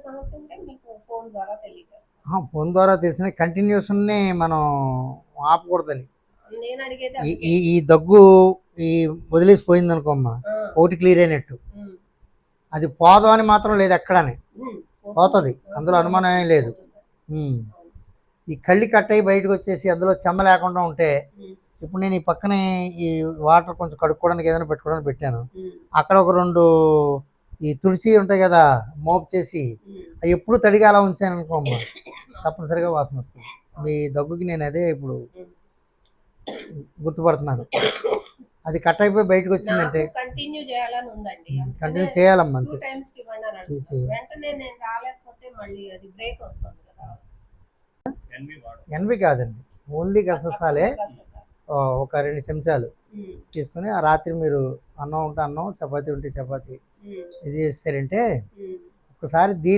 సమస్య ఉంటే మీకు ఫోన్ ద్వారా తెలియజేస్తాను. ఫోన్ ద్వారా తెలిసిన కంటిన్యూషన్ని మనం ఆపకూడదని. నేను అడిగేది ఈ అందుకే. ఈ ఈ దగ్గు ఈ వదిలేసిపోయింది అనుకోమ్మా, ఆ, ఒకటి క్లియర్ అయినట్టు. ఉమ్, అది పోదాం అని మాత్రం లేదు ఎక్కడని, పోతుంది, పోతుంది. అందులో అనుమానం ఏం లేదు. పోతుంది. ఉమ్. అవును. ఈ కళ్ళు కట్ అయ్యి బయటకు వచ్చేసి అందులో చెమ్మ లేకుండా ఉంటే, ఉమ్, ఇప్పుడు నేను ఈ పక్కనే ఈ వాటర్ కొంచెం కడుక్కోవడానికి ఏదైనా పెట్టుకోవడానికి పెట్టాను. ఉమ్, అక్కడ ఒక 2 ఈ తులసి ఉంటాయి కదా, మోపు చేసి ఉమ్. అవి ఎప్పుడు తడిగా అలా ఉంచాను అనుకోమ్మా, తప్పనిసరిగా వాసన వస్తుంది. మీ దగ్గుకి నేను అదే ఇప్పుడు గుర్తుపడుతున్నాను. అది కట్ అయిపోయి బయటకు వచ్చిందంటే నాకు కంటిన్యూ చేయాలని ఉందండి. కంటిన్యూ చేయాలమ్మా, 2 అంతే. టైమ్స్ కి ఇవ్వండి అని అంటున్నాను. చేయాలి. వెంటనే నేను రాలేకపోతే మళ్ళీ అది బ్రేక్ వస్తుంది కదా. ఎన్వి కాదండి, ఓన్లీ గసగసాలే. గసగసాలు. ఒక 2 చెంచాలు ఉమ్, తీసుకుని ఆ రాత్రి మీరు అన్నం ఉంటే అన్నం, చపాతీ ఉంటే చపాతీ ఉమ్, ఇది చేస్తారంటే ఉమ్. ఒకసారి దీన్ని